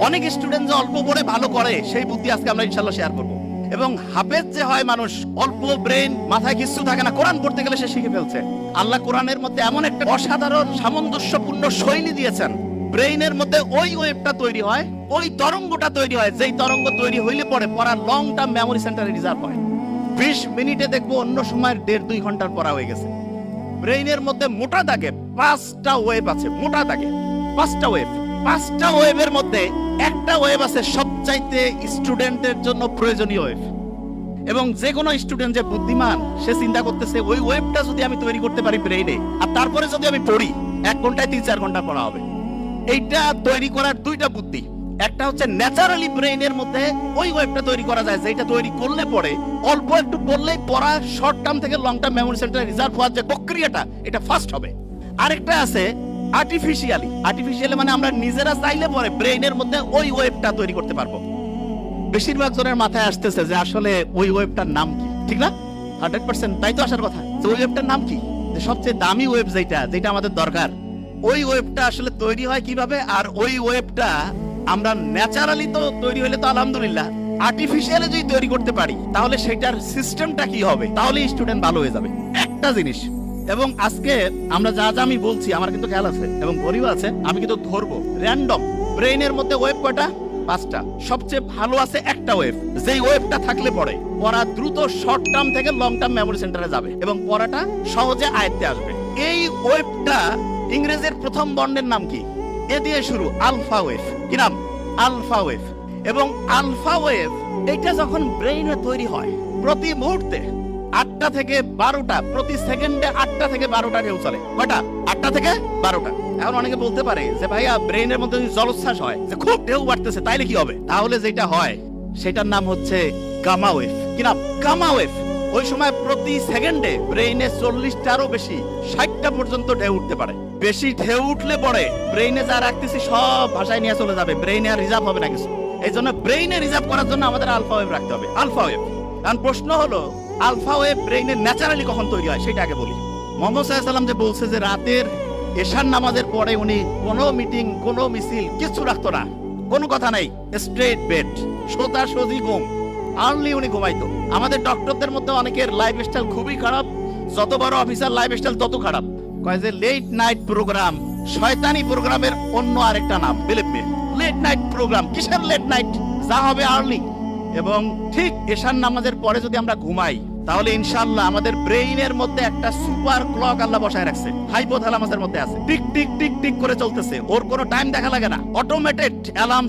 অনেক স্টুডেন্ট যে অল্প পড়ে ভালো করে সেই বুদ্ধি আজকে আমরা ইনশাআল্লাহ শেয়ার করব। এবং হাফেজ যে হয় মানুষ, অল্প ব্রেন, মাথায় কিছু থাকে না, কোরআন পড়তে গেলে সে শিখে ফেলছে। আল্লাহ কোরআনের মধ্যে এমন একটা অসাধারণ সামঞ্জস্যপূর্ণ শৈলী দিয়েছেন, ব্রেইনের মধ্যে ওই ওয়েভটা তৈরি হয়, ওই তরঙ্গটা তৈরি হয়, যেই তরঙ্গ তৈরি হইলে পরে পড়া লং টার্ম মেমোরি সেন্টারে রিজার্ভ হয়। 20 মিনিটে দেখবো অন্য সময় 1.5-2 ঘন্টার পড়া হয়ে গেছে। ব্রেইনের মধ্যে মোটা দাগে 5টা ওয়েভ আছে, মোটা দাগে 5টা ওয়েভ। 5টা ওয়েভের মধ্যে একটা ওয়েভ আছে সবচাইতে স্টুডেন্টের জন্য প্রয়োজনীয় ওয়েভ। এবং যে কোনো স্টুডেন্ট যে বুদ্ধিমান, সে চিন্তা করতেছে ওই ওয়েভটা যদি আমি তৈরি করতে পারি ব্রেইনে, আর তারপরে যদি আমি পড়ি 1 ঘন্টায় 3-4 ঘন্টা পড়া হবে। এইটা তৈরি করার 2টা বুদ্ধি। একটা হচ্ছে ন্যাচারালি ব্রেইনের মধ্যে ওই ওয়েভটা তৈরি করা যায়, যেটা তৈরি করলে পরে অল্প একটু পড়লেই পড়া শর্ট টার্ম থেকে লং টার্ম মেমোরি সেন্টারে রিজার্ভ হওয়ার যে প্রক্রিয়াটা, এটা ফাস্ট হবে। আরেকটা আছে আর্টিফিশিয়ালি মানে আমরা নিজেরা চাইলে পরে ব্রেইনের মধ্যে ওই ওয়েভটা তৈরি করতে পারবো। বেশিরভাগ জনের মাথায় আসতেছে যে আসলে ওই ওয়েভটার নাম কি, ঠিক না? 100% তাই তো আসার কথা, যে ওই ওয়েভটার নাম কি, যে সবচেয়ে দামি ওয়েভ যেটা আমাদের দরকার, ওই ওয়েভটা আসলে তৈরি হয় কিভাবে? আর ওই ওয়েভটা আমরা ন্যাচারালি তো তৈরি হইলে তো আলহামদুলিল্লাহ, আর্টিফিশিয়ালি যদি তৈরি করতে পারি তাহলে সেটার সিস্টেমটা কি হবে, তাহলে স্টুডেন্ট ভালো হয়ে যাবে। একটা জিনিস, এবং আজকে আমরা যা যা আমি বলছি আমার কিন্তু খেয়াল আছে এবং বলিও আছে, আমি কিন্তু ধরবো র্যান্ডম। ব্রেইনের মধ্যে ওয়েভ কয়টা? 5টা। সবচেয়ে ভালো আছে একটা ওয়েভ, যেই ওয়েভটা থাকলে পড়ে পড়া দ্রুত শর্ট টার্ম থেকে লং টার্ম মেমোরি সেন্টারে যাবে এবং পড়াটা সহজে আয়ত্তে আসবে। এই ওয়েভটা ইংরেজির প্রথম বর্ণের নাম কি? এ দিয়ে শুরু, আলফা ওয়েভ। কি নাম? Alpha wave. এবং আলফা ওয়েভ এটা যখন ব্রেইনে তৈরি হয়, প্রতি মুহূর্তে 8টা থেকে 12টা, প্রতি সেকেন্ডে 8টা থেকে 12টা ঢেউ চলে। কয়টা? 8টা থেকে 12টা। এখন অনেকে বলতে পারে যে ভাইয়া, ব্রেইনের মধ্যে যদি জলোচ্ছ্বাস হয়, যে খুব ঢেউ বাড়তেছে, তাইলে কি হবে? তাহলে যেটা হয় সেটার নাম হচ্ছে গামা ওয়েভ। কি নাম? Gamma wave. ওই সময় প্রতি সেকেন্ডে ব্রেইনে 40টারও বেশি, 60টা পর্যন্ত ঢেউ উঠতে পারে। বেশি ঢেউ উঠলে পরে ব্রেইনে যা রাখতেছি সব ভাষায় নিয়ে চলে যাবে, ব্রেইনে আর রিজার্ভ হবে না কিছু। এই জন্য ব্রেইনে রিজার্ভ করার জন্য আমাদের আলফা ওয়েভ রাখতে হবে, আলফা ওয়েভ। কারণ প্রশ্ন হলো আলফা ওয়েভ ব্রেইনে ন্যাচারালি কখন তৈরি হয়, সেটা আগে বলি। মুহাম্মদ সাল্লাল্লাহু আলাইহি ওয়াসাল্লাম যে বলছে যে রাতের এশার নামাজের পরে উনি কোনো মিটিং, কোনো মিছিল কিছু রাখতো না, কোনো কথা নাই, স্ট্রেট বেড, সোজাসুজি ঘুম, আর্লি উনি ঘুমাইতো। আমাদের ডক্টরদের মধ্যে অনেকের লাইফস্টাইল খুবই খারাপ, যত বড় অফিসার লাইফস্টাইল তত খারাপ। কয় যে লেট নাইট প্রোগ্রাম শয়তানি প্রোগ্রামের অন্য আরেকটা নাম, believe me. Late night programme, কিসের লেট নাইট? যা হবে আর্লি। এবং ঠিক এশার নামাজের পরে যদি আমরা ঘুমাই, তাহলে ইনশাআল্লাহ আমাদের ব্রেইনের মধ্যে একটা সুপার ক্লক আল্লাহ বসায় রাখছে, হাইপোথ্যালামাসের মধ্যে আছে, টিক টিক টিক টিক করে চলতেছে। ওর কোনো টাইম দেখা লাগে না, অটোমেটেড অ্যালার্ম